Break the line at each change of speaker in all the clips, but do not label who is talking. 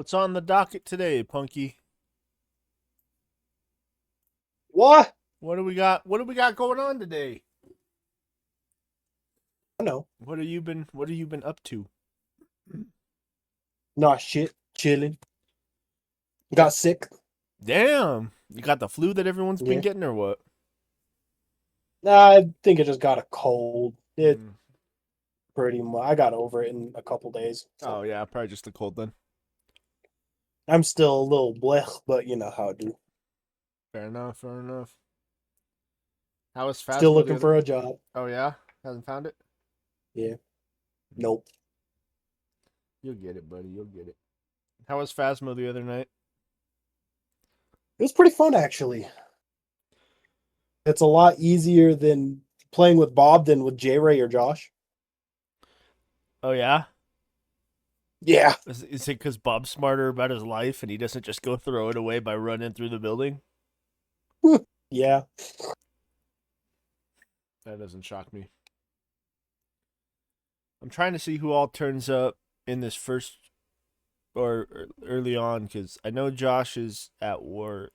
What's on the docket today, Punky?
What?
What do we got? What do we got going on today?
I know.
What have you been up to?
Not shit. Chilling. Got sick.
Damn, you got the flu that everyone's been
Yeah.
getting, or what?
I think I just got a cold. It
Mm.
pretty much. I got over it in a couple days.
Oh
So
yeah, probably just the cold then.
I'm still a little blech, but you know how I do.
Fair enough. Fair enough. How was
Still
Phasmo the
looking
other?
for a job.
Oh yeah, hasn't found it.
Yeah. Nope.
You'll get it, buddy. You'll get it. How was Phasmo the other night?
It was pretty fun actually. It's a lot easier than playing with Bob than with J Ray or Josh.
Oh yeah,
Yeah.
is it because Bob's smarter about his life and he doesn't just go throw it away by running through the building?
Yeah.
That doesn't shock me. I'm trying to see who all turns up in this first or early on because I know Josh is at work.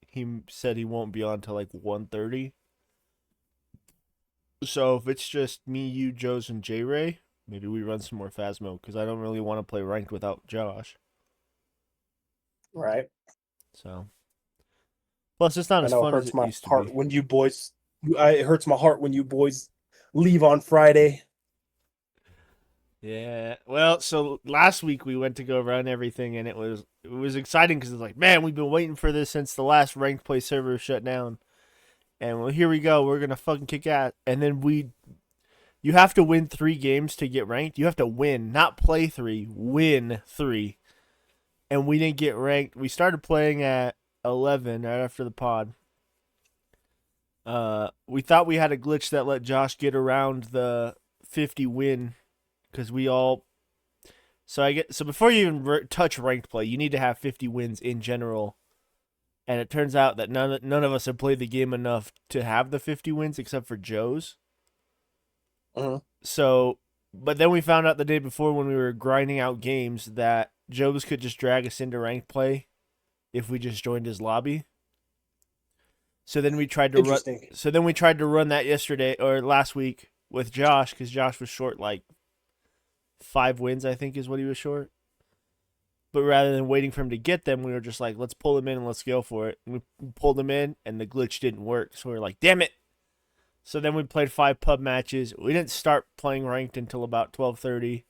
He said he won't be on till like 1:30. So if it's just me, you, Joe's, and J Ray, maybe we run some more Phasmo because I don't really want to play ranked without Josh.
Right.
So plus, it's not
I
as
know it
fun as
hurts
it
my
used to
heart
be.
when you boys. It hurts my heart when you boys leave on Friday.
Yeah. Well, so last week we went to go run everything, and it was exciting because it's like, man, we've been waiting for this since the last ranked play server shut down. And well, here we go. We're gonna fucking kick ass. And then you have to win 3 games to get ranked. You have to win, not play 3, win 3. And we didn't get ranked. We started playing at 11 right after the pod. We thought we had a glitch that let Josh get around the 50 win because we all. So before you even touch ranked play, you need to have 50 wins in general. And it turns out that none of us have played the game enough to have the 50 wins except for Joe's.
Uh-huh.
So, but then we found out the day before when we were grinding out games that Joe's could just drag us into ranked play if we just joined his lobby. So then we tried to run.
Interesting.
So then we tried to run that yesterday or last week with Josh because Josh was short like 5 wins, I think is what he was short. But rather than waiting for him to get them, we were just like, let's pull him in and let's go for it. And we pulled him in, and the glitch didn't work. So we were like, damn it. So then we played 5 pub matches. We didn't start playing ranked until about 12:30,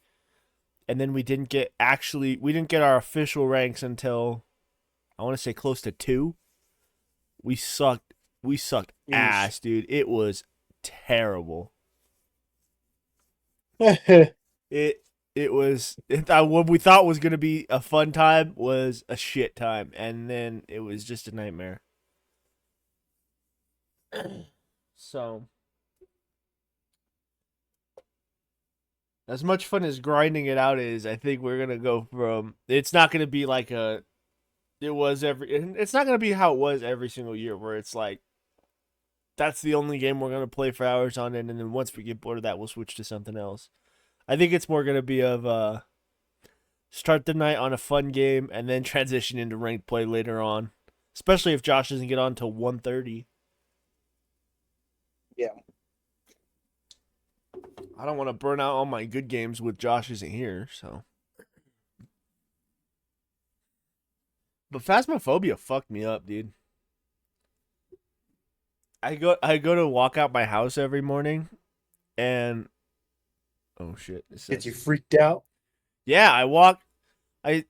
and then we didn't get our official ranks until I want to say close to 2. We sucked. We sucked
Yeesh.
ass, dude. It was terrible. It what we thought was gonna be a fun time was a shit time, and then it was just a nightmare. So, as much fun as grinding it out is, I think we're gonna go from. It's not gonna be like It's not gonna be how it was every single year, where it's like that's the only game we're gonna play for hours on end, and then once we get bored of that, we'll switch to something else. I think it's more gonna be of start the night on a fun game and then transition into ranked play later on. Especially if Josh doesn't get on till 1:30.
Yeah.
I don't want to burn out all my good games with Josh isn't here, so. But Phasmophobia fucked me up, dude. I go to walk out my house every morning and oh shit. It
Gets you
says
freaked out.
yeah, I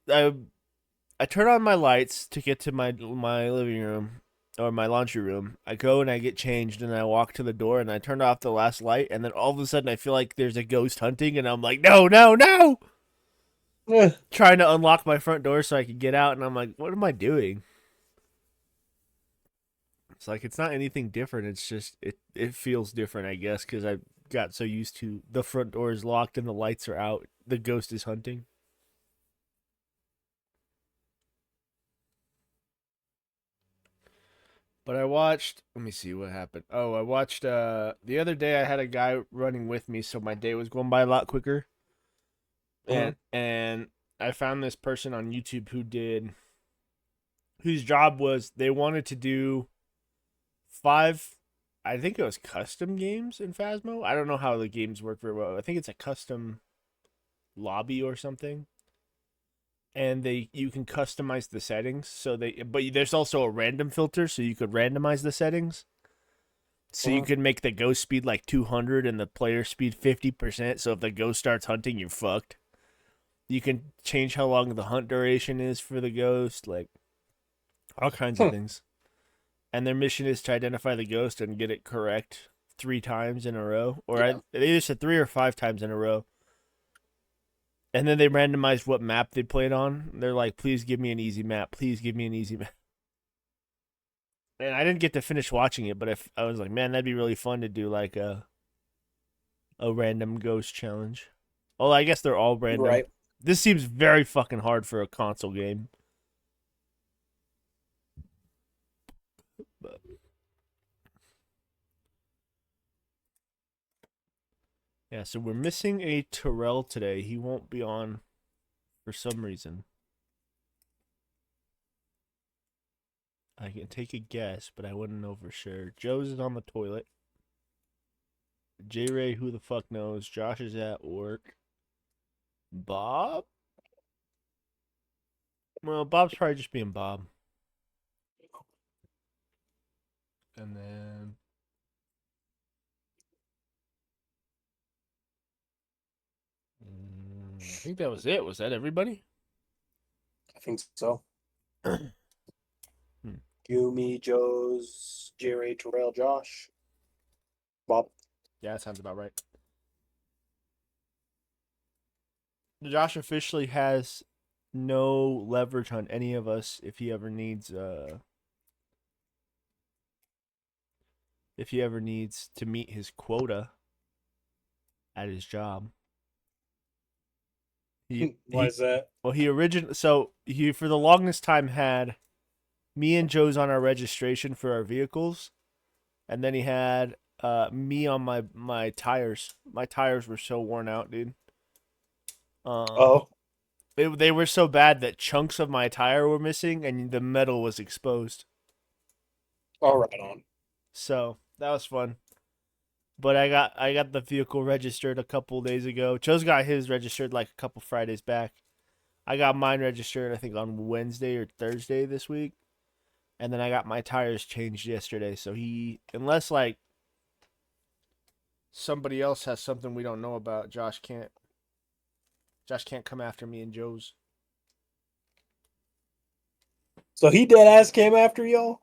turn on my lights to get to my living room or my laundry room. I go and I get changed and I walk to the door and I turn off the last light and then all of a sudden I feel like there's a ghost hunting and I'm like, no, no, no!
Eh.
Trying to unlock my front door so I can get out and I'm like, what am I doing? It's like it's not anything different. It's just it feels different, I guess, because I got so used to the front door is locked and the lights are out. The ghost is hunting. But I watched. Let me see what happened. Oh, I watched. The other day I had a guy running with me, so my day was going by a lot quicker.
Uh-huh.
And I found this person on YouTube whose job was they wanted to do 5, I think it was custom games in Phasmo. I don't know how the games work very well. I think it's a custom lobby or something. And you can customize the settings, but there's also a random filter, so you could randomize the settings. So you could make the ghost speed like 200 and the player speed 50%. So if the ghost starts hunting, you're fucked. You can change how long the hunt duration is for the ghost, like all kinds of things. And their mission is to identify the ghost and get it correct 3 times in a row, they either said 3 or 5 times in a row. And then they randomized what map they played on. They're like, please give me an easy map. Please give me an easy map. And I didn't get to finish watching it, but if I was like, man, that'd be really fun to do like a random ghost challenge. Oh, I guess they're all random.
Right.
This seems very fucking hard for a console game. But yeah, so we're missing a Terrell today. He won't be on for some reason. I can take a guess, but I wouldn't know for sure. Joe's is on the toilet. J Ray, who the fuck knows? Josh is at work. Bob? Well, Bob's probably just being Bob. And then I think that was it. Was that everybody?
I think so. Yumi, Joe's, Jerry, Terrell, Josh, Bob.
Yeah, that sounds about right. Josh officially has no leverage on any of us if he ever needs to meet his quota at his job.
Why is that?
Well, he for the longest time had me and Joe's on our registration for our vehicles, and then he had me on my tires. My tires were so worn out, dude. They were so bad that chunks of my tire were missing and the metal was exposed.
All right on.
So that was fun. But I got the vehicle registered a couple days ago. Joe's got his registered like a couple Fridays back. I got mine registered I think on Wednesday or Thursday this week. And then I got my tires changed yesterday. So unless like somebody else has something we don't know about, Josh can't come after me and Joe's.
So he dead ass came after y'all?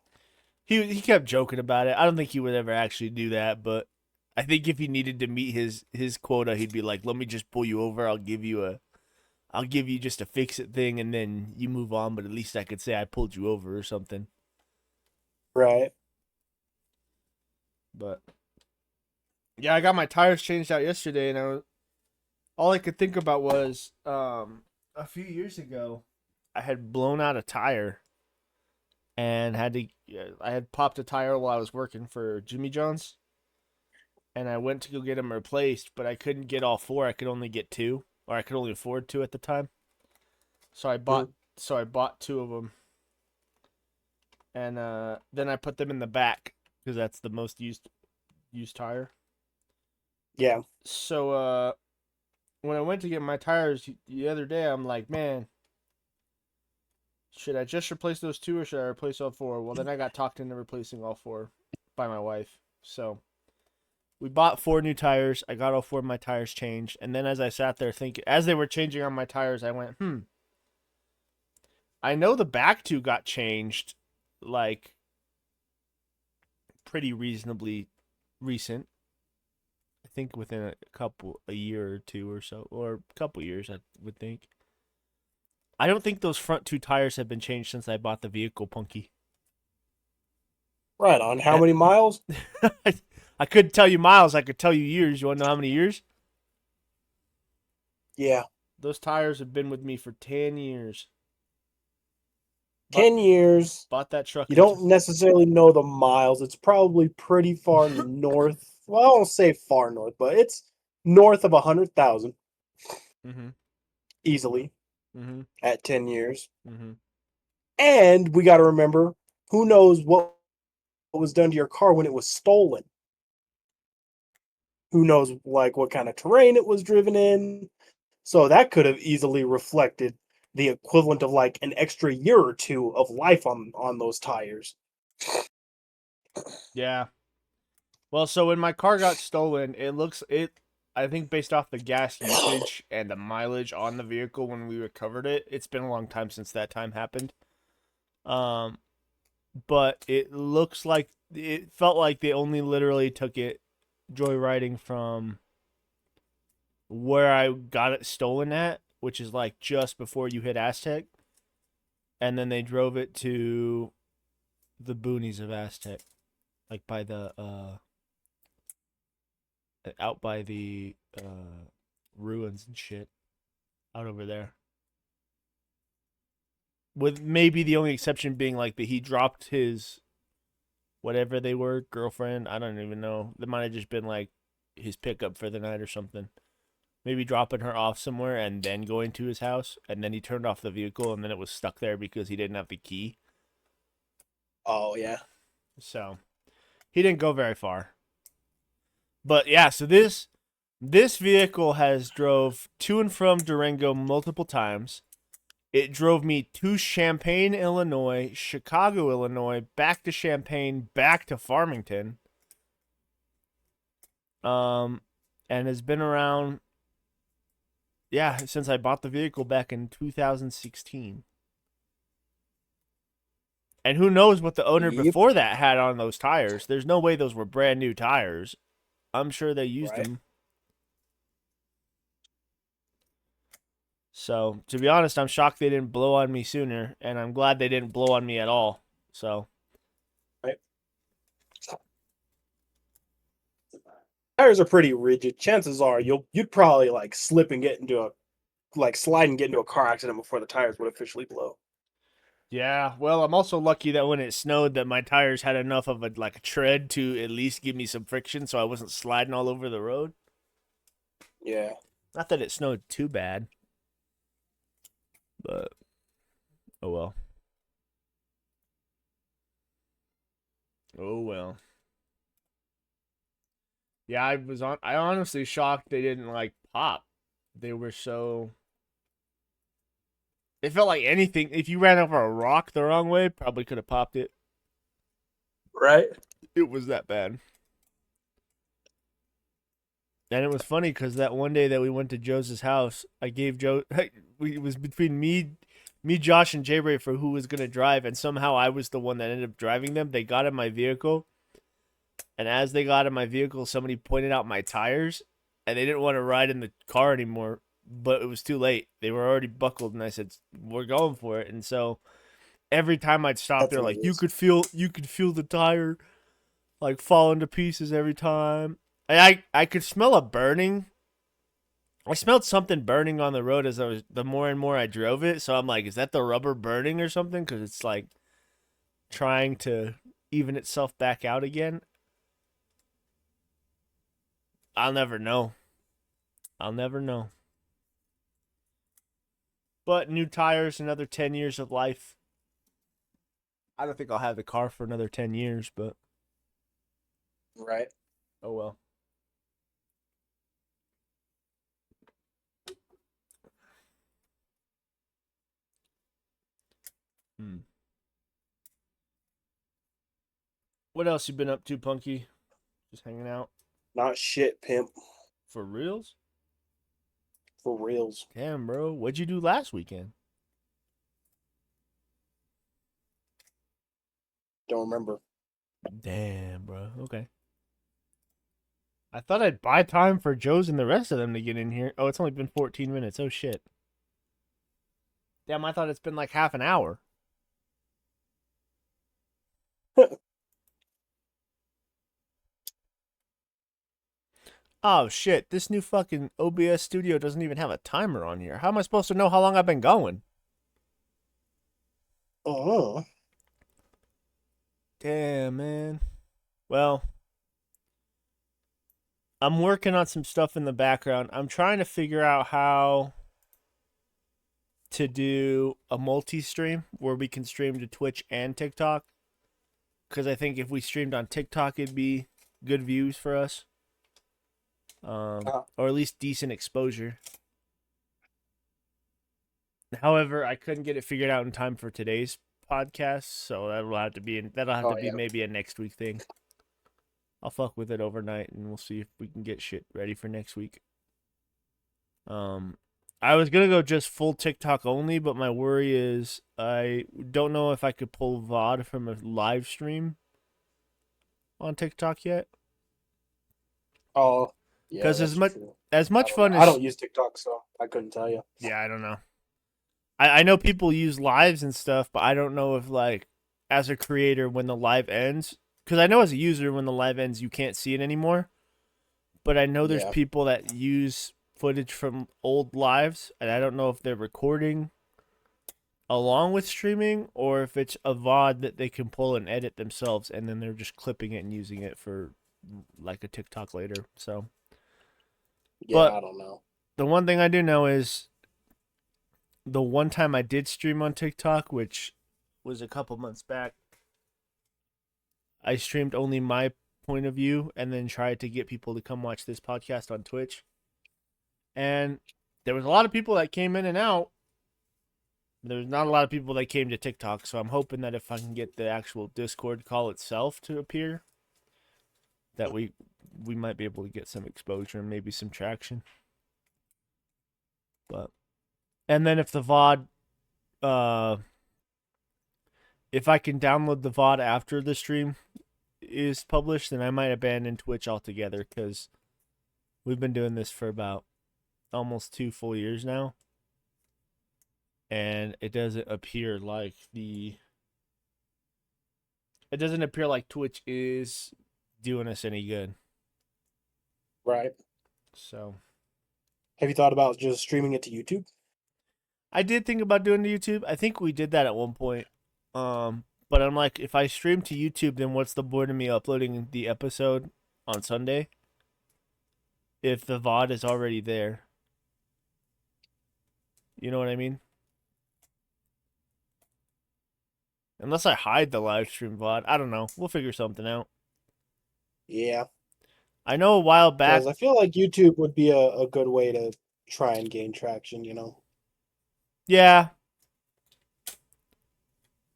He kept joking about it. I don't think he would ever actually do that, but I think if he needed to meet his quota, he'd be like, "Let me just pull you over. I'll give you just a fix it thing, and then you move on. But at least I could say I pulled you over or something."
Right.
But yeah, I got my tires changed out yesterday, and all I could think about was a few years ago, I had blown out a tire, and I had popped a tire while I was working for Jimmy John's. And I went to go get them replaced, but I couldn't get all 4. I could only get 2, or I could only afford 2 at the time. So I bought 2 of them, and then I put them in the back because that's the most used tire.
Yeah.
So when I went to get my tires the other day, I'm like, man, should I just replace those 2 or should I replace all 4? Well, then I got talked into replacing all 4 by my wife. So we bought 4 new tires. I got all 4 of my tires changed. And then as I sat there thinking, as they were changing on my tires, I went, I know the back 2 got changed, like, pretty reasonably recent. I think within a year or 2 or so, or a couple years, I would think. I don't think those front 2 tires have been changed since I bought the vehicle, Punky.
Right on. How many miles?
I couldn't tell you miles. I could tell you years. You want to know how many years?
Yeah.
Those tires have been with me for 10 years.
10 years.
Bought that truck.
You don't necessarily know the miles. It's probably pretty far north. Well, I won't say far north, but it's north of 100,000.
Mm-hmm.
Easily.
Mm-hmm.
at 10 years.
Mm-hmm.
And we got to remember, who knows what was done to your car when it was stolen? Who knows, like, what kind of terrain it was driven in? So that could have easily reflected the equivalent of like an extra year or two of life on those tires.
Yeah. Well, so when my car got stolen, it. I think based off the gas usage and the mileage on the vehicle when we recovered it, it's been a long time since that time happened. Um, but it looks like it felt like they only literally took it joyriding from where I got it stolen at, which is like just before you hit Aztec, and then they drove it to the boonies of Aztec, like by the out by the ruins and shit out over there. With maybe the only exception being like that he dropped his whatever they were girlfriend. I don't even know. That might have just been like his pickup for the night or something. Maybe dropping her off somewhere and then going to his house, and then he turned off the vehicle and then it was stuck there because he didn't have the key.
Oh yeah.
So he didn't go very far. But yeah, so this vehicle has drove to and from Durango multiple times. It drove me to Champaign, Illinois, Chicago, Illinois, back to Champaign, back to Farmington. Um, and has been around, yeah, since I bought the vehicle back in 2016. And who knows what the owner
Yep.
before that had on those tires? There's no way those were brand new tires. I'm sure they used
Right.
them. So, to be honest, I'm shocked they didn't blow on me sooner, and I'm glad they didn't blow on me at all. So,
Right. Tires are pretty rigid. Chances are you'd probably like slip and get into a like slide and get into a car accident before the tires would officially blow.
yeah, well, I'm also lucky that when it snowed that my tires had enough of a like a tread to at least give me some friction so I wasn't sliding all over the road.
Yeah.
Not that it snowed too bad, but oh well. Oh well. Yeah, I honestly shocked they didn't like pop. They were so it felt like anything if you ran over a rock the wrong way, probably could have popped it.
Right.
It was that bad. And it was funny because that one day that we went to Joe's house, I gave Joe. It was between me, Josh, and Jay Ray for who was gonna drive, and somehow I was the one that ended up driving them. They got in my vehicle, and as they got in my vehicle, somebody pointed out my tires, and they didn't want to ride in the car anymore. But it was too late. They were already buckled, and I said, "We're going for it." And so every time I'd stop,
That's
they're like,
hilarious.
you could feel the tire like falling to pieces every time. And I could smell a burning. I smelled something burning on the road as I was the more and more I drove it. So I'm like, is that the rubber burning or something? Because it's like trying to even itself back out again. I'll never know. I'll never know. But new tires, another 10 years of life. I don't think I'll have the car for another 10 years, but
Right.
oh well. Hmm. What else you been up to, Punky? Just hanging out
Not shit, pimp.
for reals?
For reals.
Damn, bro. What'd you do last weekend?
Don't remember.
Damn, bro. Okay. I thought I'd buy time for Joe's and the rest of them to get in here. Oh, it's only been 14 minutes. Oh, shit. Damn, I thought it's been like half an hour. Oh, shit. This new fucking OBS studio doesn't even have a timer on here. How am I supposed to know how long I've been going?
Oh.
Damn, man. Well, I'm working on some stuff in the background. I'm trying to figure out how to do a multi-stream where we can stream to Twitch and TikTok. Because I think if we streamed on TikTok, it'd be good views for us,
Uh,
or at least decent exposure. However, I couldn't get it figured out in time for today's podcast, so that'll have to
oh
be
yeah.
maybe a next week thing. I'll fuck with it overnight, and we'll see if we can get shit ready for next week. I was gonna go just full TikTok only, but my worry is I don't know if I could pull VOD from a live stream on TikTok yet.
Oh yeah,
Because
that's true.
as
I
much
don't know.
fun
I
as
don't use TikTok, so I couldn't tell you.
yeah, I don't know. I know people use lives and stuff, but I don't know if like as a creator when the live ends, because I know as a user when the live ends you can't see it anymore. But I know there's
Yeah.
people that use footage from old lives, and I don't know if they're recording along with streaming or if it's a VOD that they can pull and edit themselves, and then they're just clipping it and using it for like a TikTok later. So,
Yeah,
but
I don't know.
the one thing I do know is the one time I did stream on TikTok, which was a couple months back, I streamed only my point of view and then tried to get people to come watch this podcast on Twitch. And there was a lot of people that came in and out. There's not a lot of people that came to TikTok, so I'm hoping that if I can get the actual Discord call itself to appear, that we might be able to get some exposure and maybe some traction. But and then if the VOD if I can download the VOD after the stream is published, then I might abandon Twitch altogether because we've been doing this for about almost 2 full years now. And it doesn't appear like Twitch is doing us any good.
Right.
So
Have you thought about just streaming it to YouTube?
I did think about doing the YouTube. I think we did that at one point. But I'm like, if I stream to YouTube, then what's the point of me uploading the episode on Sunday if the VOD is already there? You know what I mean? Unless I hide the live stream VOD. I don't know. We'll figure something out.
Yeah,
I know a while back.
because I feel like YouTube would be a good way to try and gain traction, you know?
Yeah.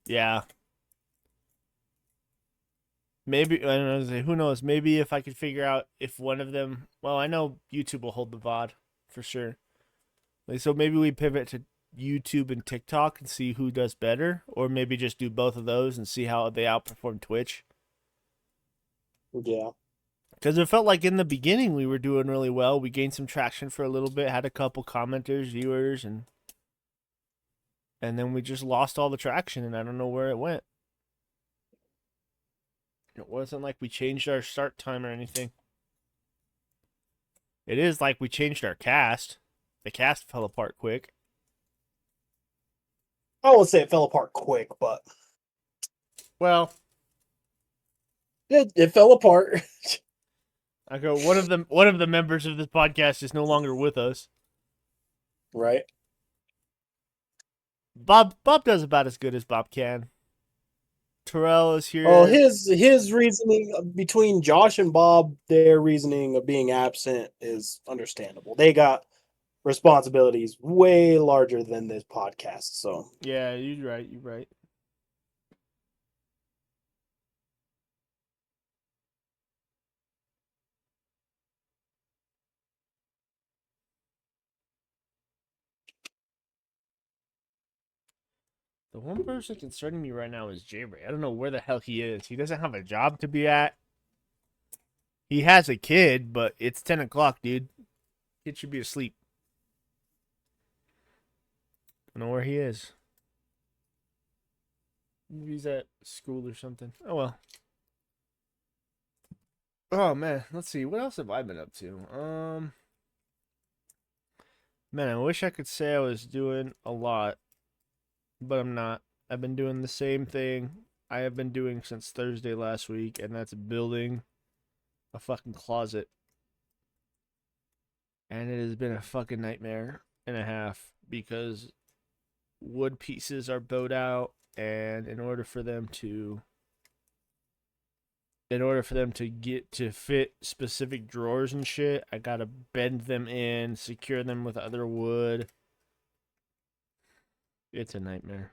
Yeah. Maybe, I don't know, who knows? Maybe if I could figure out if one of them. Well, I know YouTube will hold the VOD for sure. Like, so maybe we pivot to YouTube and TikTok and see who does better, or maybe just do both of those and see how they outperform Twitch.
Yeah.
Because it felt like in the beginning we were doing really well. We gained some traction for a little bit, had a couple commenters, viewers, and then we just lost all the traction, and I don't know where it went. It wasn't like we changed our start time or anything. It is like we changed our cast. The cast fell apart quick.
I won't say it fell apart quick, but
Well,
it fell apart.
I go one of the members of this podcast is no longer with us.
Right.
Bob does about as good as Bob can. Terrell is here.
Well, his reasoning between Josh and Bob, their reasoning of being absent is understandable. They got responsibilities way larger than this podcast, so
Yeah, you're right. You're right. The one person concerning me right now is J-Ray. I don't know where the hell he is. He doesn't have a job to be at. He has a kid, but it's 10 o'clock, dude. Kid should be asleep. I don't know where he is. Maybe he's at school or something. Oh, well. Oh, man. Let's see. What else have I been up to? Man, I wish I could say I was doing a lot, but I'm not. I've been doing the same thing I have been doing since Thursday last week, and that's building a fucking closet. And it has been a fucking nightmare and a half because wood pieces are bowed out, and in order for them to get to fit specific drawers and shit, I gotta bend them in, secure them with other wood. It's a nightmare.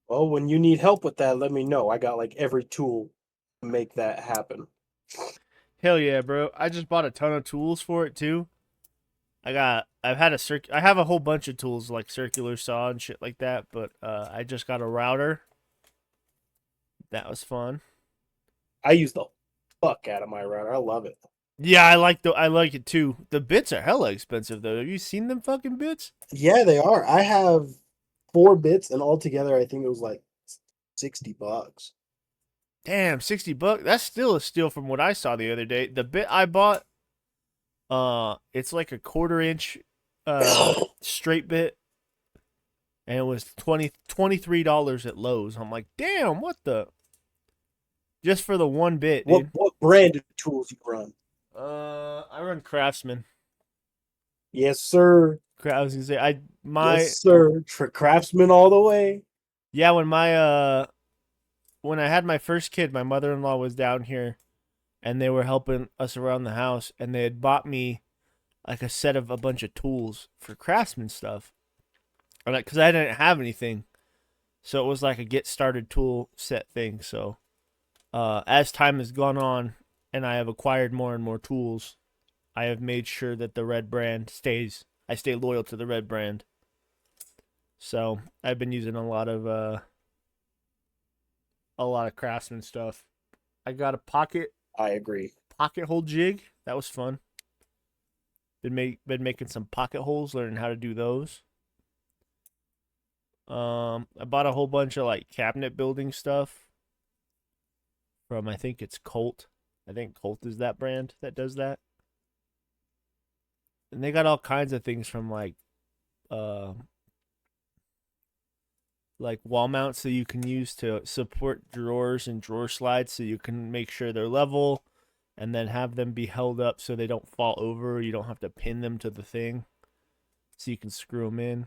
Well, when you need help with that, let me know. I got like every tool to make that happen.
Hell yeah, bro! I just bought a ton of tools for it too. I have a whole bunch of tools like circular saw and shit like that, but I just got a router. That was fun.
I use the fuck out of my router. I love it.
Yeah, I like it too. The bits are hella expensive though. Have you seen them fucking bits?
Yeah, they are. I have 4 bits, and altogether, I think it was like $60.
Damn, $60. That's still a steal from what I saw the other day. The bit I bought, it's like a 1/4 inch straight bit, and it was $23 at Lowe's. I'm like, damn, what the just for the one bit,
What
dude.
what brand of tools you run?
I run Craftsman.
Yes, sir.
I was gonna say I
Yes,
my
sir. Craftsman all the way.
yeah when I had my first kid, my mother-in-law was down here and they were helping us around the house and they had bought me like a set of a bunch of tools for Craftsman stuff. Or like cuz I didn't have anything. So it was like a get started tool set thing. So as time has gone on and I have acquired more and more tools, I have made sure that the red brand stays. I stay loyal to the red brand. So I've been using a lot of Craftsman stuff. I got a
I agree.
pocket hole jig. That was fun. Been making some pocket holes, learning how to do those. I bought a whole bunch of like cabinet building stuff from I think it's Colt. I think Colt is that brand that does that. And they got all kinds of things from uh like wall mounts that you can use to support drawers and drawer slides so you can make sure they're level and then have them be held up so they don't fall over. You don't have to pin them to the thing so you can screw them in.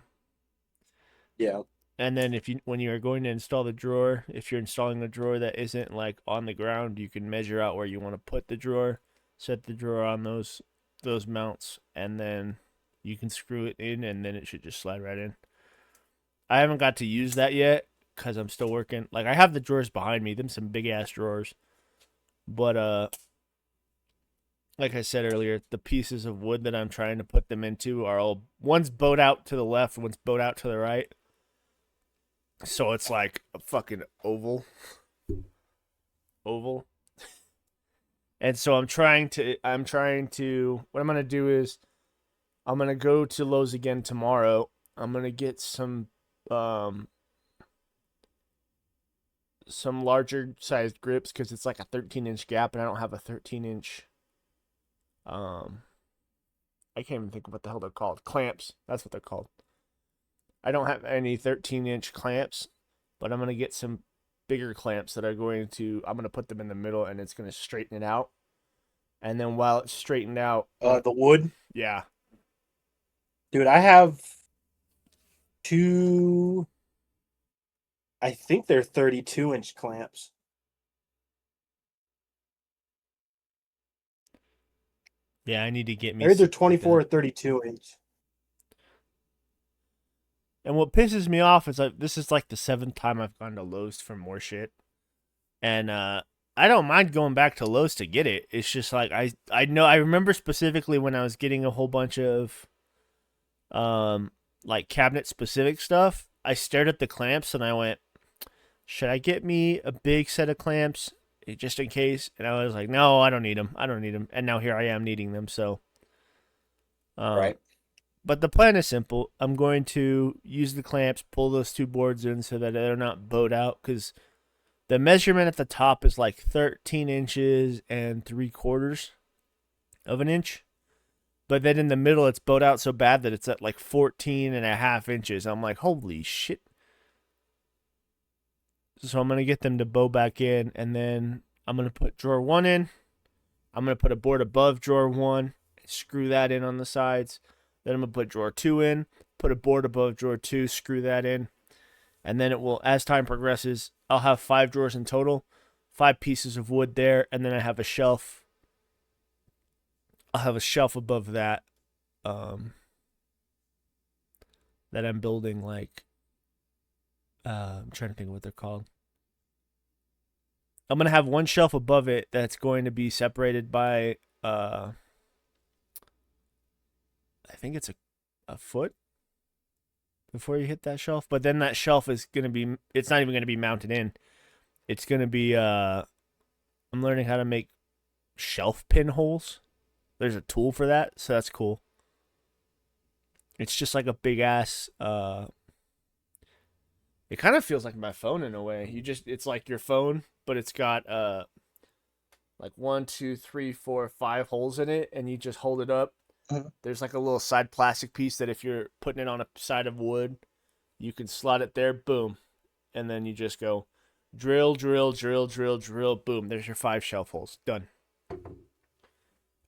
Yeah.
And then if you when you are going to install the drawer, if you're installing a drawer that isn't like on the ground, you can measure out where you want to put the drawer, set the drawer on those mounts, and then you can screw it in and then it should just slide right in. I haven't got to use that yet because I'm still working. Like I have the drawers behind me, them some big ass drawers. But like I said earlier, the pieces of wood that I'm trying to put them into are all one's bowed out to the left, one's bowed out to the right. So it's like a fucking oval. And so I'm trying to what I'm gonna do is I'm gonna go to Lowe's again tomorrow. I'm gonna get um some larger sized grips because it's like a 13-inch gap and I don't have a 13-inch um I can't even think of what the hell they're called. Clamps. That's what they're called. I don't have any 13-inch clamps, but I'm going to get some bigger clamps that are I'm going to put them in the middle and it's going to straighten it out. And then while it's straightened out,
The wood.
yeah.
Dude, I have two, I think they're 32-inch clamps.
Yeah, I need to get me
They're either
something like
24
that.
or 32-inch.
And what pisses me off is like this is like the seventh time I've gone to Lowe's for more shit. And I don't mind going back to Lowe's to get it. It's just like I know I remember specifically when I was getting a whole bunch of like cabinet specific stuff. I stared at the clamps and I went, should I get me a big set of clamps just in case? And I was like, no, I don't need them. I don't need them. And now here I am needing them. So, um,
Right.
but the plan is simple. I'm going to use the clamps, pull those two boards in so that they're not bowed out because the measurement at the top is like 13 inches and 3/4 of an inch. But then in the middle, it's bowed out so bad that it's at like 14 and a half inches. I'm like, holy shit. So I'm going to get them to bow back in. And then I'm going to put drawer one in. I'm going to put a board above drawer one. Screw that in on the sides. Then I'm going to put drawer two in. put a board above drawer 2, screw that in, and then it will, as time progresses, I'll have 5 drawers in total, 5 pieces of wood there, and then I have a shelf. I'll have a shelf above that, that I'm building, like, I'm trying to think of what they're called. I'm gonna have one shelf above it that's going to be separated by, I think it's a foot before you hit that shelf. But then that shelf is gonna be, it's not even gonna be mounted in. It's gonna be, I'm learning how to make shelf pinholes. There's a tool for that, so that's cool. It's just like a big ass, it kind of feels like my phone in a way. It's like your phone, but it's got like 1, 2, 3, 4, 5 holes in it, and you just hold it up. There's like a little side plastic piece that if you're putting it on a side of wood, you can slot it there, boom, and then you just go drill, drill, drill, drill, drill, boom. There's your 5 shelf holes, done.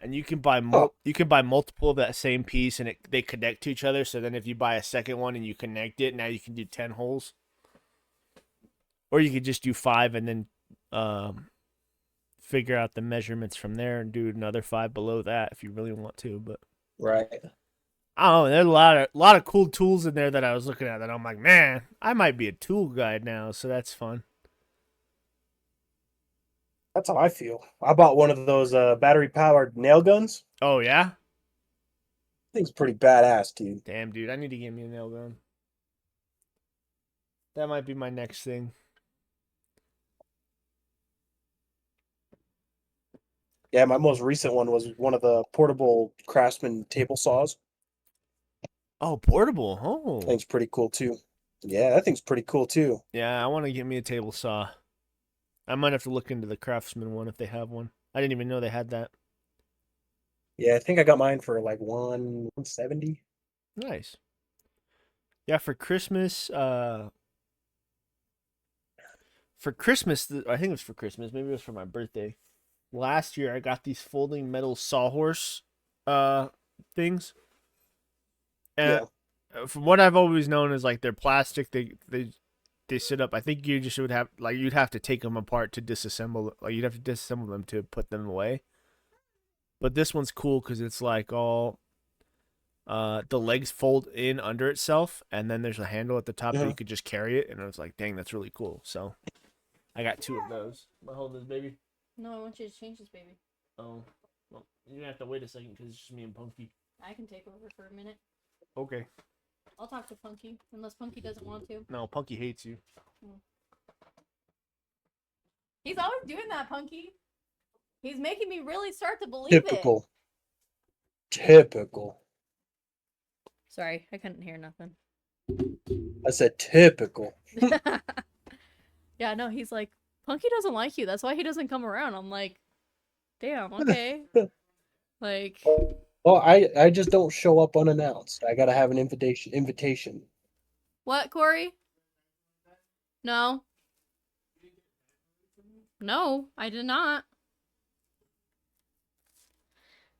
And you can buy multiple of that same piece, and they connect to each other. So then if you buy a second one and you connect it, now you can do 10 holes. Or you could just do 5 and then figure out the measurements from there and do another 5 below that if you really want to. But
Right.
I don't know. There's a lot of cool tools in there that I was looking at that I'm like, man, I might be a tool guy now. So that's fun.
That's how I feel. I bought one of those battery-powered nail guns.
Oh yeah,
Thing's pretty badass, dude.
damn dude, I need to get me a nail gun. That might be my next thing.
Yeah, my most recent one was one of the portable Craftsman table saws.
Oh, portable. Oh,
Thing's pretty cool too. Yeah, that thing's pretty cool too.
yeah. I want to get me a table saw. I might have to look into the Craftsman one if they have one. I didn't even know they had that.
Yeah, I think I got mine for like 170.
Nice. Yeah, for Christmas. For Christmas, I think it was for Christmas. Maybe it was for my birthday. Last year, I got these folding metal sawhorse, things. And from what I've always known is like they're plastic. They sit up. I think you just would have like you'd have to take them apart to disassemble. Like you'd have to disassemble them to put them away. But this one's cool because it's like all the legs fold in under itself, and then there's a handle at the top that you could just carry it. And I was like, dang, that's really cool. So I got 2 of those. Am I holding this baby?
No, I want you to change this baby.
Oh, well, you're gonna have to wait a second because it's just me and Punky.
I can take over for a minute.
Okay.
I'll talk to Punky, unless Punky doesn't want to.
No, Punky hates you.
He's always doing that, Punky. He's making me really start to believe
Typical. Typical.
Sorry, I couldn't hear nothing.
I said typical.
Yeah, no, he's like, Punky doesn't like you. That's why he doesn't come around. I'm like, damn, okay. Like,
Oh, I just don't show up unannounced. I gotta have an invitation.
what, Corey? No. No, I did not.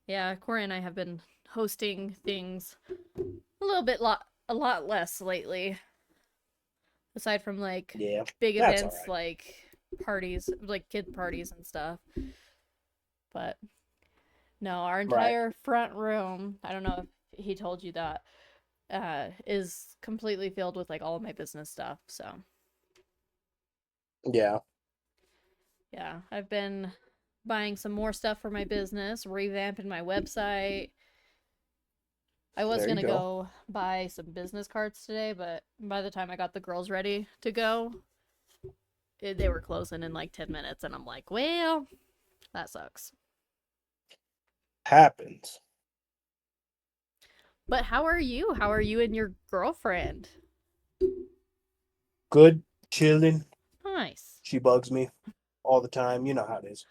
Yeah, Corey and I have been hosting things a lot less lately. Aside from like big
that's
events
all right.
like parties, like kid parties and stuff. But no, our entire front room, I don't know if he told you that, is completely filled with like all of my business stuff. So
Yeah.
yeah, I've been buying some more stuff for my business, revamping my website. I was
There you
gonna
go.
go buy some business cards today, but by the time I got the girls ready to go, they were closing in like 10 minutes, and I'm like, well, that sucks.
Happens.
But how are you? How are you and your girlfriend?
Good, chilling.
Nice.
She bugs me all the time. You know how it is.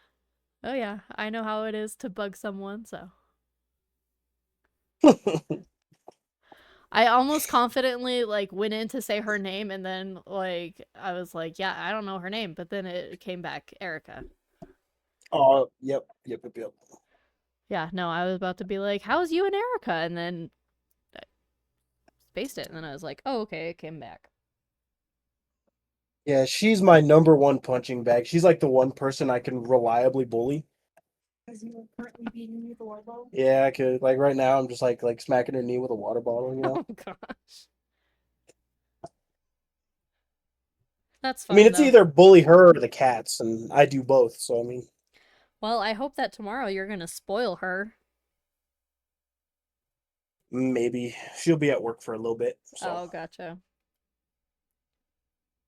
Oh yeah, I know how it is to bug someone, so. I almost confidently like went in to say her name, and then like I was like, yeah, I don't know her name, but then it came back Erica.
Oh, yep.
Yeah, no, I was about to be like, how's you and Erica? And then spaced it. And then I was like, oh, okay, it came back.
Yeah, she's my number one punching bag. She's like the one person I can reliably bully.
Because you were currently beating me with a water bottle?
Yeah, I could. Like right now, I'm just like smacking her knee with a water bottle.
Oh gosh, that's
I mean,
fun
it's
though.
either bully her or the cats, and I do both. So I mean,
Well, I hope that tomorrow you're gonna spoil her.
maybe she'll be at work for a little bit.
Oh,
So
gotcha.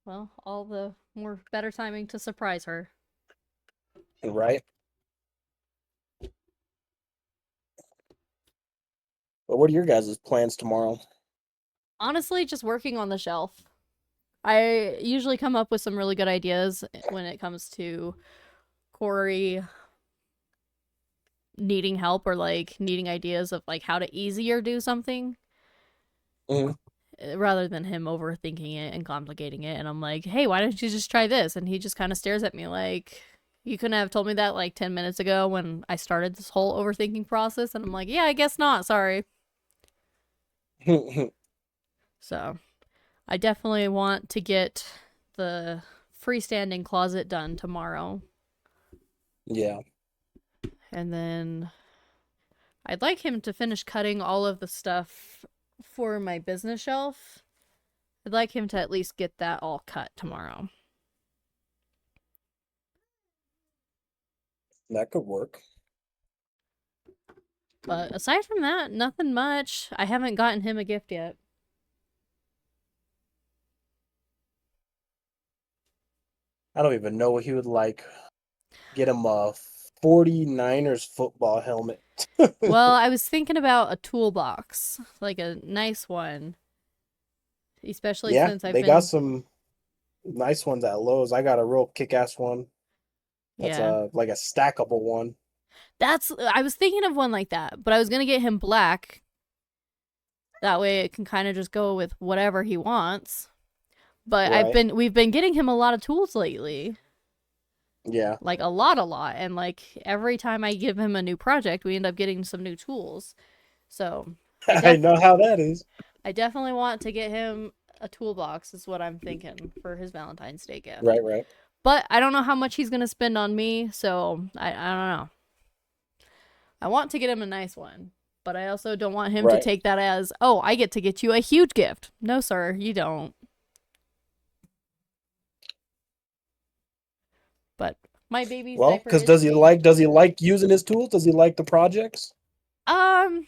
Well, all the more better timing to surprise her.
right. But what are your guys' plans tomorrow?
Honestly, just working on the shelf. I usually come up with some really good ideas when it comes to Corey needing help or like needing ideas of like how to easier do something
Mhm.
rather than him overthinking it and complicating it. And I'm like, hey, why don't you just try this? And he just kind of stares at me like, you couldn't have told me that like 10 minutes ago when I started this whole overthinking process. And I'm like, yeah, I guess not. Sorry. So I definitely want to get the freestanding closet done tomorrow.
Yeah.
And then I'd like him to finish cutting all of the stuff for my business shelf. I'd like him to at least get that all cut tomorrow.
That could work.
But aside from that, nothing much. I haven't gotten him a gift yet.
I don't even know what he would like. Get him a 49ers football helmet.
Well, I was thinking about a toolbox, like a nice one. Especially
Yeah,
since I've
they
been
got some nice ones at Lowe's. I got a real kick-ass one. That's
yeah.
like a stackable one.
I was thinking of one like that, but I was gonna get him black. That way it can kind of just go with whatever he wants. But
Right.
we've been getting him a lot of tools lately.
Yeah.
Like a lot. And like every time I give him a new project, we end up getting some new tools. So
I know how that is.
I definitely want to get him a toolbox is what I'm thinking for his Valentine's Day gift.
Right.
But I don't know how much he's gonna spend on me, so I don't know. I want to get him a nice one, but I also don't want him to
Right.
take that as, oh, I get to get you a huge gift. No, sir, you don't. But my baby's
Well,
diaper
because
is changed.
does he like using his tools? Does he like the projects?
Um,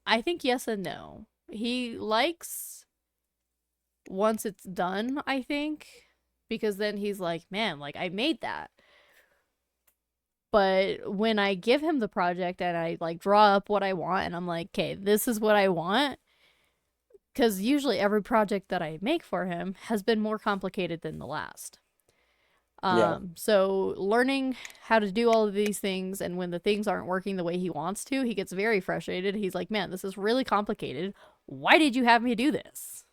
I think yes and no. He likes once it's done, I think, because then he's like, man, like I made that. But when I give him the project and I like draw up what I want and I'm like, okay, this is what I want, because usually every project that I make for him has been more complicated than the last.
Yeah.
So learning how to do all of these things, and when the things aren't working the way he wants to, he gets very frustrated. He's like, man, this is really complicated. Why did you have me do this?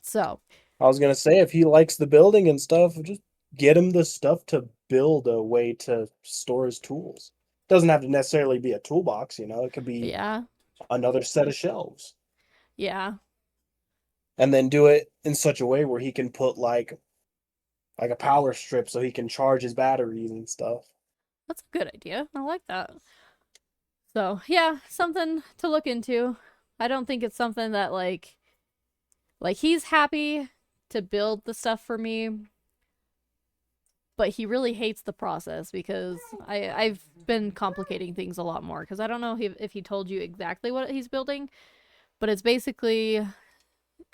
So,
I was gonna say if he likes the building and stuff, just get him the stuff to build a way to store his tools. Doesn't have to necessarily be a toolbox, it could be
yeah,
another set of shelves.
yeah,
And then do it in such a way where he can put like a power strip so he can charge his batteries and stuff.
that's a good idea. I like that. So, yeah, something to look into. I don't think it's something that like he's happy to build the stuff for me, but he really hates the process because I've been complicating things a lot more because I don't know if he told you exactly what he's building, but it's basically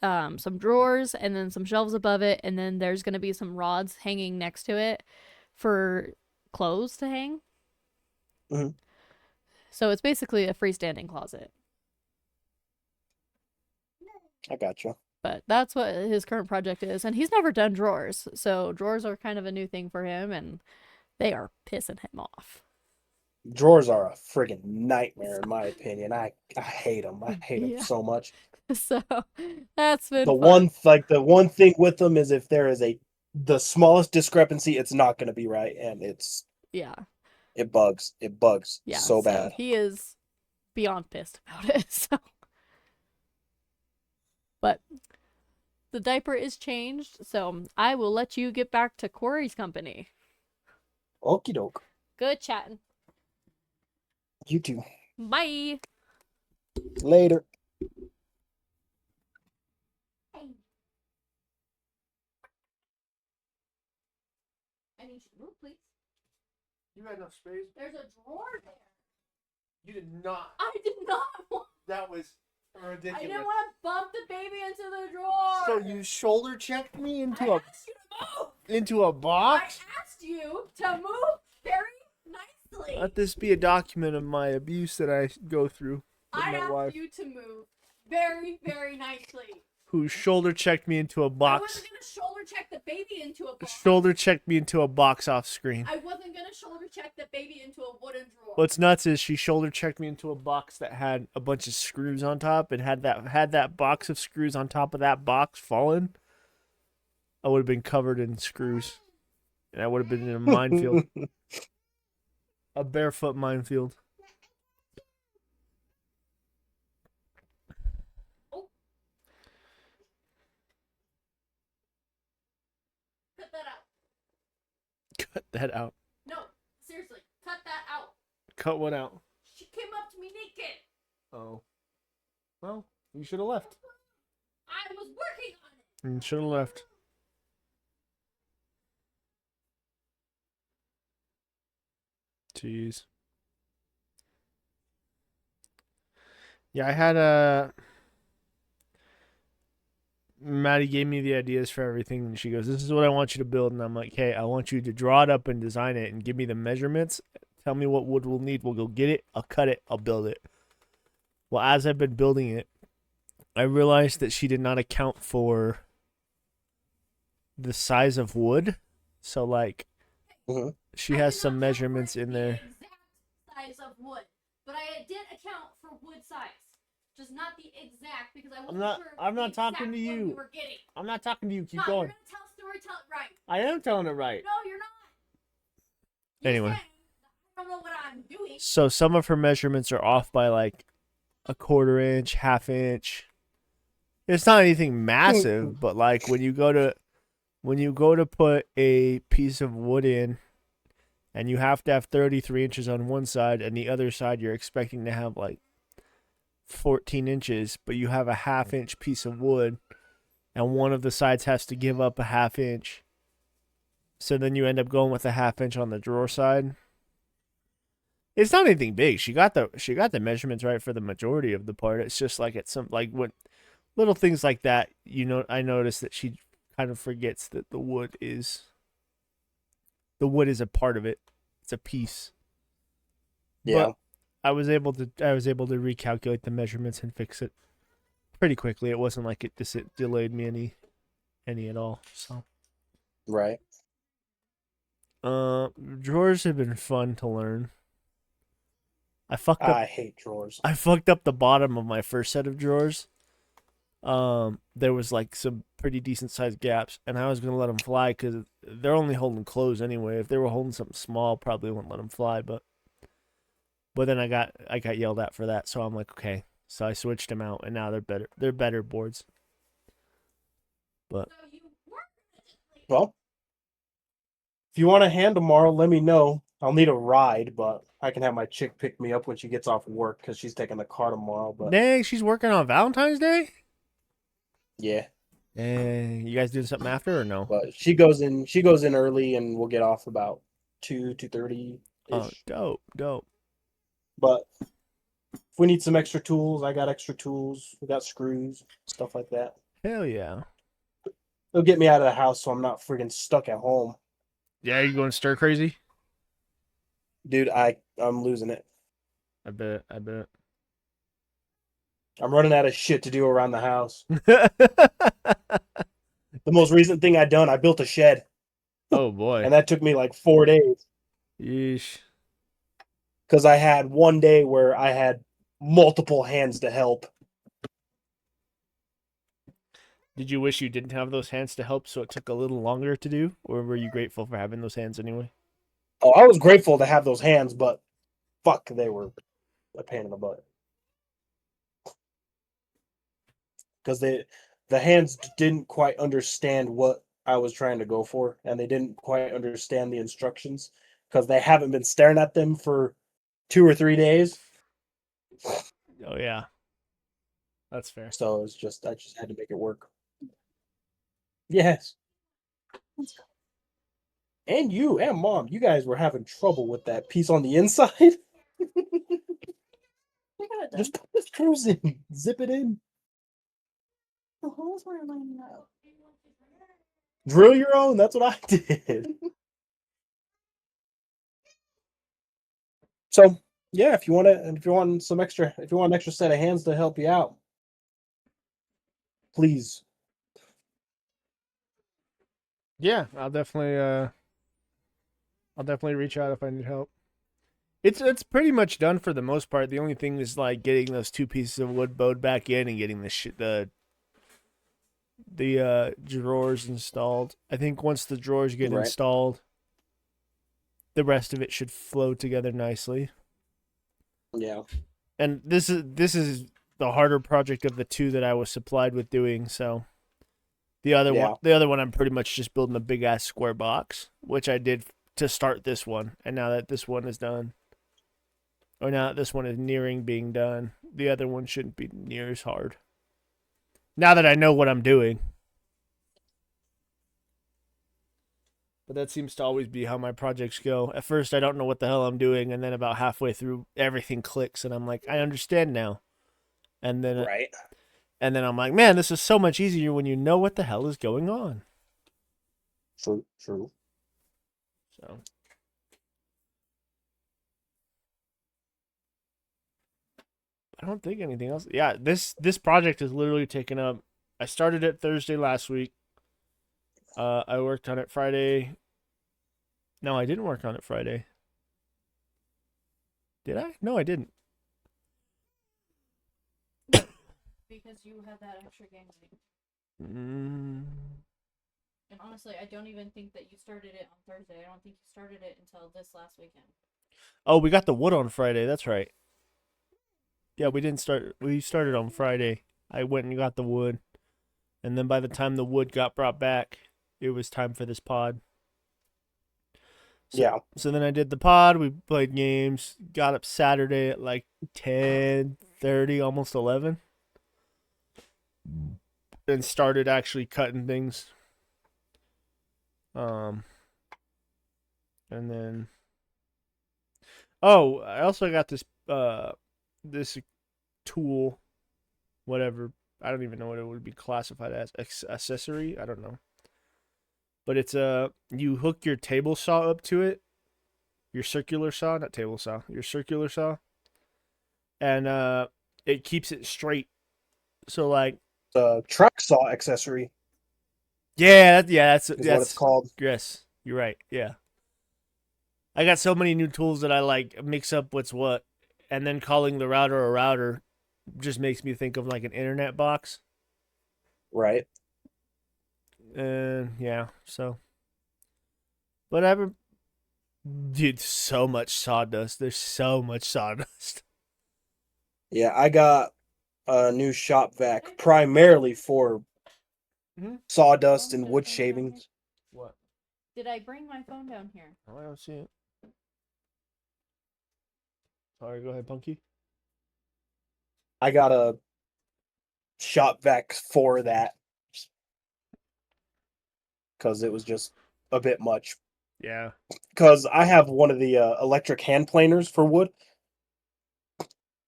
some drawers and then some shelves above it, and then there's going to be some rods hanging next to it for clothes to hang.
Mm-hmm.
So it's basically a freestanding closet.
I gotcha.
But that's what his current project is, and he's never done drawers, so drawers are kind of a new thing for him, and they are pissing him off.
Drawers are a friggin' nightmare in my opinion. I hate them. I hate them
Yeah.
so much.
So that's been
The
fun.
the one thing with them is if there is the smallest discrepancy, it's not going to be right, and
Yeah.
it bugs
Yeah.
so bad.
He is beyond pissed about it. So But the diaper is changed, so I will let you get back to Corey's company.
Okie doke.
Good chatting.
You too.
Bye.
Later.
I need you to move, please.
You had enough space.
There's a drawer there.
You did not.
I did not want.
That was ridiculous.
I didn't want to bump the baby into the drawer.
So you shoulder checked me
I
into
asked you to move.
a box?
I asked you to move very nicely.
Let this be a document of my abuse that I go through with
I
my
asked
wife,
you to move very, very nicely.
who shoulder checked me into a
I
box.
wasn't gonna shoulder check the baby into a box.
Shoulder checked me into a box off screen.
I wasn't gonna shoulder check the baby into a wooden drawer.
What's nuts is she shoulder checked me into a box that had a bunch of screws on top, and had that box of screws on top of that box fallen, I would have been covered in screws, and I would have been in a minefield, a barefoot minefield.
Cut that out.
Cut that out.
No, seriously, cut that out.
Cut one out.
She came up to me naked.
Oh. Well, you should have left.
I was working on it.
You should have left. Jeez. Yeah, I had Maddie gave me the ideas for everything, and she goes, "This is what I want you to build." And I'm like, "Hey, I want you to draw it up and design it, and give me the measurements. Tell me what wood we'll need. We'll go get it. I'll cut it. I'll build it." Well, as I've been building it, I realized that she did not account for the size of wood. So, like,
Mhm.
she
I
has
did
some
not account for
measurements in
the
there.
exact size of wood, but I did account for wood size, just not the exact because I wasn't sure.
I'm not
the
talking
exact
to
wood
you.
We were getting.
I'm not talking to you. Keep
No,
going.
you're gonna tell story, tell it right.
I am telling it right.
No, you're not. You're
Anyway.
saying, I don't know what I'm doing.
So some of her measurements are off by like a quarter inch, half inch. It's not anything massive, but like when you go to put a piece of wood in, and you have to have 33 inches on one side, and the other side you're expecting to have like 14 inches, but you have a half inch piece of wood, and one of the sides has to give up a half inch. So then you end up going with a half inch on the drawer side. It's not anything big. She got the measurements right for the majority of the part. It's just like it's some like when little things like that, I noticed that she kind of forgets that the wood is a part of it. It's a piece.
Yeah.
But I was able to recalculate the measurements and fix it pretty quickly. It wasn't like it delayed me any at all. So
Right.
drawers have been fun to learn.
I hate drawers.
I fucked up the bottom of my first set of drawers. There was like some pretty decent sized gaps, and I was gonna let them fly because they're only holding clothes anyway. If they were holding something small, probably wouldn't let them fly. But then I got yelled at for that, so I'm like, okay. So I switched them out, and now they're better. They're better boards. But
So you work diligently.
Well, if you want a hand tomorrow, let me know. I'll need a ride, but I can have my chick pick me up when she gets off work because she's taking the car tomorrow. But
dang, she's working on Valentine's Day.
yeah,
Dang, you guys doing something after or no?
but she goes in early, and we'll get off about 2:30.
Oh, dope.
But if we need some extra tools, I got extra tools. We got screws, stuff like that.
Hell yeah.
It'll get me out of the house so I'm not freaking stuck at home.
Yeah, you going stir crazy?
Dude, I'm losing it.
I bet.
I'm running out of shit to do around the house. The most recent thing I done, I built a shed.
Oh boy.
And that took me like 4 days.
Yeesh.
Because I had one day where I had multiple hands to help.
Did you wish you didn't have those hands to help so it took a little longer to do? Or were you grateful for having those hands anyway?
Oh, I was grateful to have those hands, but fuck, they were a pain in the butt. Because the hands didn't quite understand what I was trying to go for, and they didn't quite understand the instructions because they haven't been staring at them for 2 or 3 days.
Oh yeah, that's fair.
So it's just I just had to make it work. Yes. And you and mom, you guys were having trouble with that piece on the inside.
We got it done.
Just put the screws in, zip it in,
The holes were lining up.
drill your own. That's what I did. So yeah, if you want an extra set of hands to help you out, please.
Yeah, I'll definitely reach out if I need help. It's pretty much done for the most part. The only thing is like getting those 2 pieces of wood bowed back in and getting the drawers installed. I think once the drawers get
Right.
installed, the rest of it should flow together nicely.
Yeah.
And this is the harder project of the 2 that I was supplied with doing. So the other one, I'm pretty much just building a big ass square box, which I did to start this one. And now that this one is done, or now that this one is nearing being done, the other one shouldn't be near as hard. Now that I know what I'm doing. But that seems to always be how my projects go. At first, I don't know what the hell I'm doing, and then about halfway through, everything clicks, and I'm like, I understand now. And then,
Right.
and then I'm like, man, this is so much easier when you know what the hell is going on.
True.
So, I don't think anything else. Yeah, this project is literally taken up. I started it Thursday last week. I worked on it Friday. No, I didn't work on it Friday. Did I? No, I didn't.
Because you had that extra game week.
Mm.
And honestly, I don't even think that you started it on Thursday. I don't think you started it until this last weekend.
Oh, we got the wood on Friday. That's right. Yeah, we didn't start. We started on Friday. I went and got the wood. And then by the time the wood got brought back, it was time for this pod. So then I did the pod. We played games. Got up Saturday at like 10:30, almost 11. And started actually cutting things. And then I also got this this tool, whatever. I don't even know what it would be classified as. Accessory? I don't know. But it's you hook your table saw up to it. Your circular saw, not table saw. Your circular saw. And it keeps it straight. So like
The truck saw accessory.
that's
what it's called.
Yes, you're right. Yeah. I got so many new tools that I like mix up what's what, and then calling the router a router just makes me think of like an internet box.
Right.
Yeah, so whatever. Dude, so much sawdust. There's so much sawdust.
Yeah, I got a new shop vac primarily for sawdust and wood shavings.
What?
Did I bring my phone down here?
Oh, I don't see it. Sorry, go ahead, Punky.
I got a shop vac for that because it was just a bit much.
Yeah.
Because I have one of the electric hand planers for wood,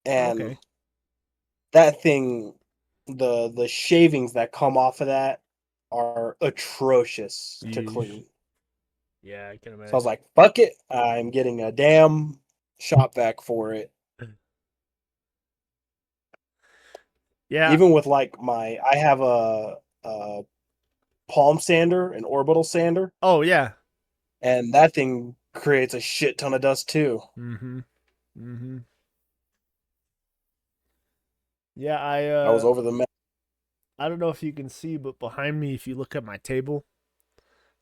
and
Okay.
that thing, the shavings that come off of that are atrocious to
Yeesh.
clean.
Yeah, I can imagine.
So I was like, fuck it, I'm getting a damn shop vac for it.
Yeah.
Even with like I have a palm sander, an orbital sander,
Oh yeah.
and that thing creates a shit ton of dust too.
Mm-hmm. Yeah,
I was over the mess.
I don't know if you can see, but behind me, if you look at my table,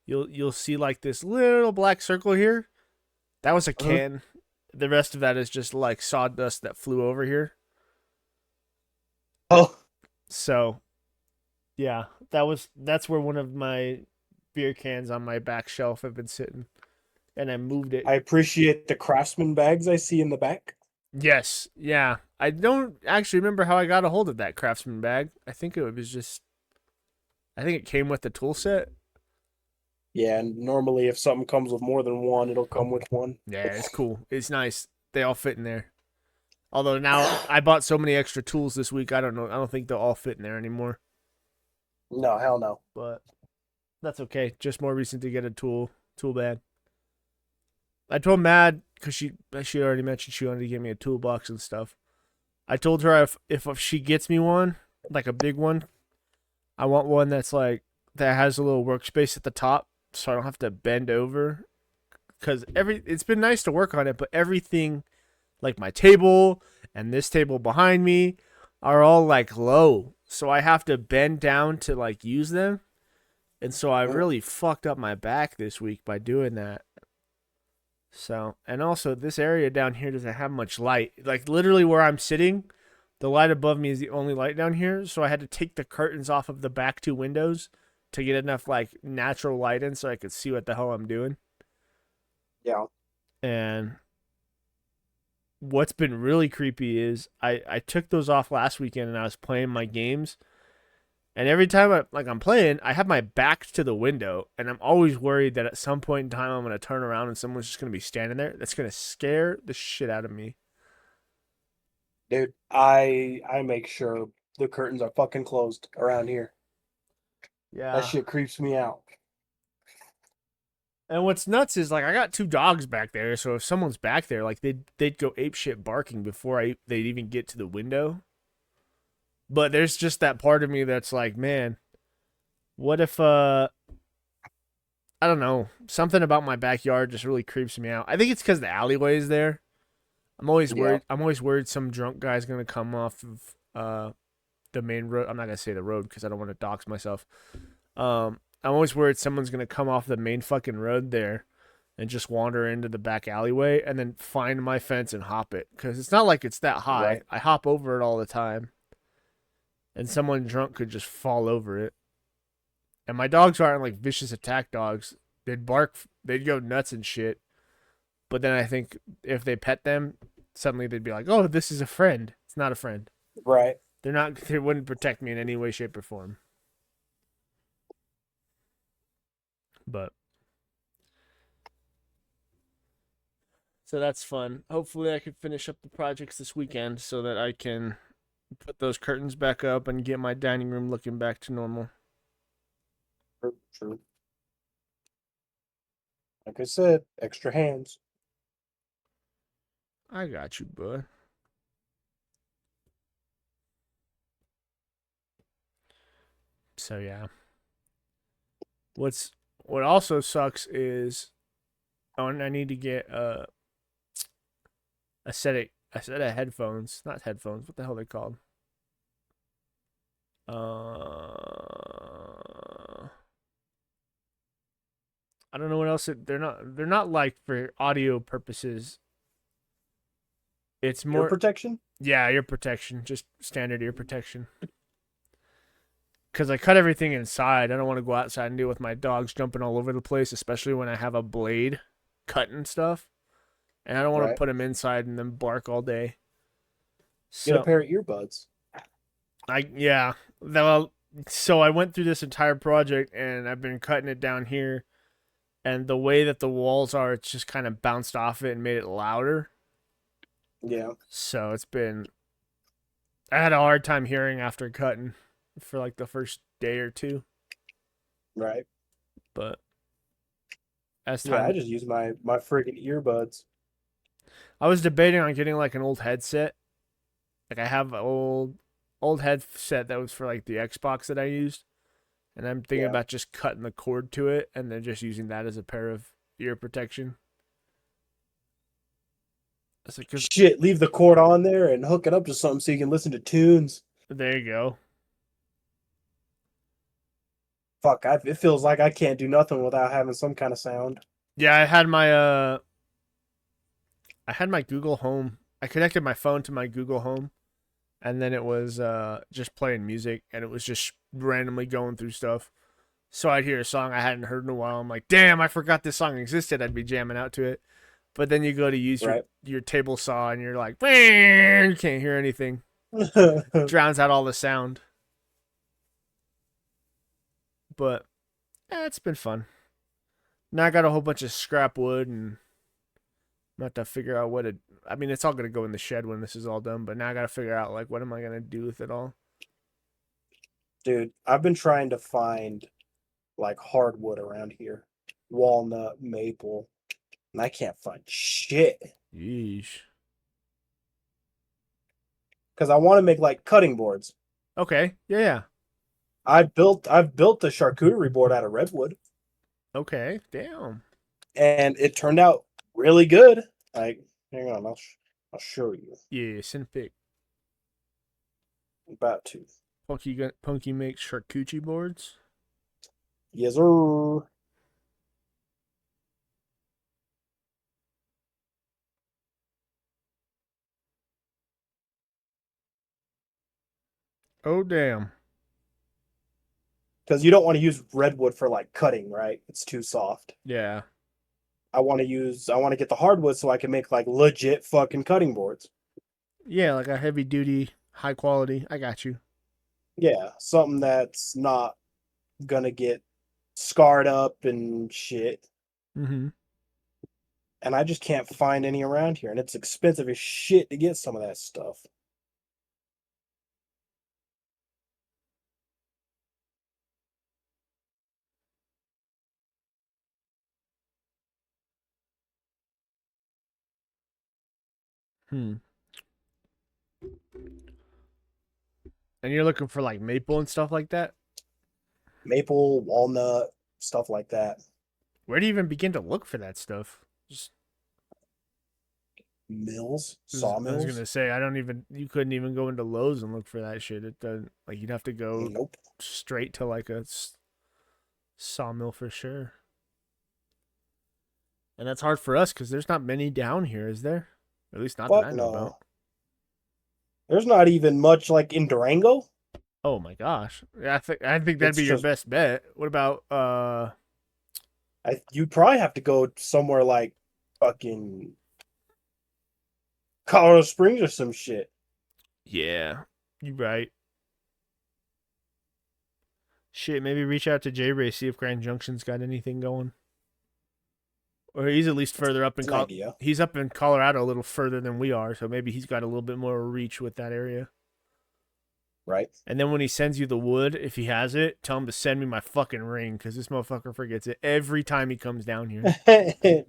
you'll see like this little black circle here. That was a can. The rest of that is just like sawdust that flew over here.
Oh,
So Yeah, that's where one of my beer cans on my back shelf have been sitting, and I moved it.
I appreciate the Craftsman bags I see in the back.
Yes, yeah. I don't actually remember how I got a hold of that Craftsman bag. I think it came with the tool set.
Yeah, and normally if something comes with more than one, it'll come with one.
Yeah, it's cool. It's nice. They all fit in there. Although now I bought so many extra tools this week, I don't know. I don't think they'll all fit in there anymore.
No, hell no.
But that's okay. Just more reason to get a tool bag. I told Mad because she already mentioned she wanted to give me a toolbox and stuff. I told her if she gets me one, like a big one, I want one that's like that has a little workspace at the top, so I don't have to bend over. Because it's been nice to work on it, but everything, like my table and this table behind me, are all like low, so I have to bend down to like use them, and so I really fucked up my back this week by doing that. So, and also this area down here doesn't have much light. Like literally where I'm sitting, the light above me is the only light down here. So I had to take the curtains off of the back two windows to get enough like natural light in so I could see what the hell I'm doing.
Yeah.
And what's been really creepy is I took those off last weekend and I was playing my games. And every time I'm playing, I have my back to the window, and I'm always worried that at some point in time I'm gonna turn around and someone's just gonna be standing there. That's gonna scare the shit out of me.
Dude, I make sure the curtains are fucking closed around here. That
Yeah.
shit creeps me out.
And what's nuts is like I got two dogs back there, so if someone's back there, like they'd go ape shit barking before they'd even get to the window. But there's just that part of me that's like, man, what if I don't know, something about my backyard just really creeps me out. I think it's because the alleyway is there. I'm always worried.
Yeah.
I'm always worried some drunk guy's gonna come off of the main road. I'm not gonna say the road because I don't want to dox myself. I'm always worried someone's gonna come off the main fucking road there and just wander into the back alleyway and then find my fence and hop it because it's not like it's that high.
Right.
I hop over it all the time, and someone drunk could just fall over it. And my dogs aren't like vicious attack dogs. They'd bark. They'd go nuts and shit. But then I think if they pet them, suddenly they'd be like, "Oh, this is a friend." It's not a friend.
Right.
They're not. They wouldn't protect me in any way, shape, or form. But so that's fun. Hopefully, I can finish up the projects this weekend so that I can put those curtains back up and get my dining room looking back to normal.
True. Like I said, extra hands.
I got you, bud. So yeah. What also sucks is I need to get a set of headphones. Not headphones. What the hell are they called? I don't know what else. They're not like for audio purposes. It's
Ear
more
protection?
yeah, ear protection, just standard ear protection. Because I cut everything inside. I don't want to go outside and deal with my dogs jumping all over the place, especially when I have a blade cutting stuff. And I don't want to
Right.
put them inside and then bark all day.
Get a
So
pair of earbuds.
yeah. Well, so I went through this entire project and I've been cutting it down here. And the way that the walls are, it's just kind of bounced off it and made it louder.
Yeah.
So I had a hard time hearing after cutting for like the first day or two.
Right.
But as
Yeah, I
time,
just use my friggin' earbuds.
I was debating on getting like an old headset. Like I have an old headset that was for like the Xbox that I used. And I'm thinking
Yeah.
about just cutting the cord to it and then just using that as a pair of ear protection. It's like, 'cause
Shit, leave the cord on there and hook it up to something so you can listen to tunes.
there you go.
Fuck, it feels like I can't do nothing without having some kind of sound.
Yeah, I had my Google Home. I connected my phone to my Google Home and then it was just playing music, and it was just randomly going through stuff. So I'd hear a song I hadn't heard in a while. I'm like, damn, I forgot this song existed. I'd be jamming out to it. But then you go to use your table saw, and you're like, you can't hear anything. Drowns out all the sound. But it's been fun. Now I got a whole bunch of scrap wood, and I'm have to figure out what it. I mean, it's all gonna go in the shed when this is all done. But now I gotta figure out like what am I gonna do with it all.
Dude, I've been trying to find like hardwood around here, walnut, maple, and I can't find shit.
Yeesh.
Because I want to make like cutting boards.
Okay. Yeah.
I've built a charcuterie board out of redwood.
Okay. Damn.
And it turned out really good. Like, hang on, I'll show you.
Yeah. Send a pic.
About to.
Punky makes charcuterie boards.
Yes, sir.
Oh damn.
Because you don't want to use redwood for like cutting, right? It's too soft.
Yeah.
I want to get the hardwood so I can make like legit fucking cutting boards.
Yeah, like a heavy duty, high quality. I got you.
Yeah, something that's not gonna get scarred up and shit.
Mm-hmm.
And I just can't find any around here, and it's expensive as shit to get some of that stuff.
And you're looking for like maple and stuff like that?
Maple, walnut, stuff like that.
Where do you even begin to look for that stuff? Just
Mills,
I
sawmills.
was gonna say you couldn't even go into Lowe's and look for that shit. It doesn't like you'd have to go
Nope.
straight to like a sawmill for sure. And that's hard for us because there's not many down here, is there? At least not that I know about.
There's not even much like in Durango.
Oh my gosh. I think that'd be your best bet. What about
you'd probably have to go somewhere like fucking Colorado Springs or some shit.
Yeah, you're right. Shit, maybe reach out to J-Ray, see if Grand Junction's got anything going. Or he's at least further up in he's up in Colorado a little further than we are, so maybe he's got a little bit more reach with that area.
Right.
And then when he sends you the wood, if he has it, tell him to send me my fucking ring, because this motherfucker forgets it every time he comes down here.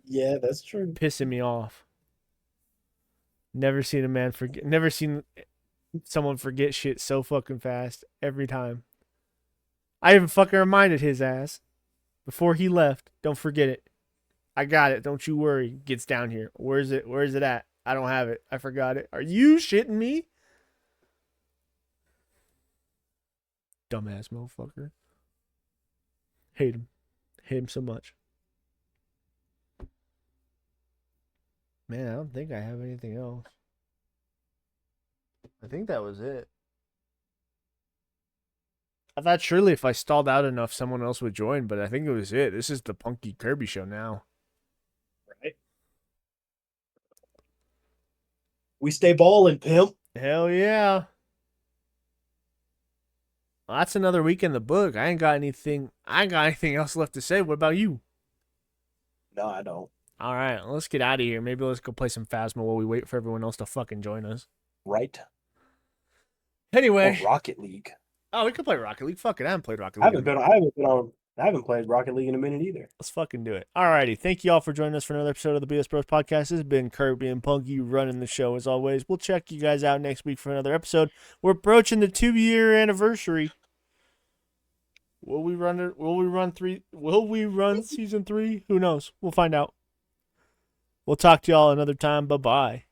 Yeah, that's true.
Pissing me off. Never seen someone forget shit so fucking fast every time. I even fucking reminded his ass before he left. Don't forget it. I got it. Don't you worry. Gets down here. Where is it? Where is it at? I don't have it. I forgot it. Are you shitting me? Dumbass motherfucker. Hate him. Hate him so much. Man, I don't think I have anything else. I think that was it. I thought surely if I stalled out enough, someone else would join, but I think it was it. This is the Punky Kirby show now.
Right. We stay ballin', pimp.
Hell yeah. Well, that's another week in the book. I ain't got anything else left to say. What about you?
No, I don't.
All right, let's get out of here. Maybe let's go play some Phasma while we wait for everyone else to fucking join us.
Right.
Anyway.
Or Rocket League.
Oh, we could play Rocket League. Fuck it, I haven't played Rocket League.
I haven't played Rocket League in a minute either.
Let's fucking do it. Alrighty, thank you all for joining us for another episode of the BS Bros Podcast. This has been Kirby and Punky running the show as always. We'll check you guys out next week for another episode. We're approaching the 2-year anniversary. Will we run season 3? Who knows? We'll find out. We'll talk to y'all another time. Bye-bye.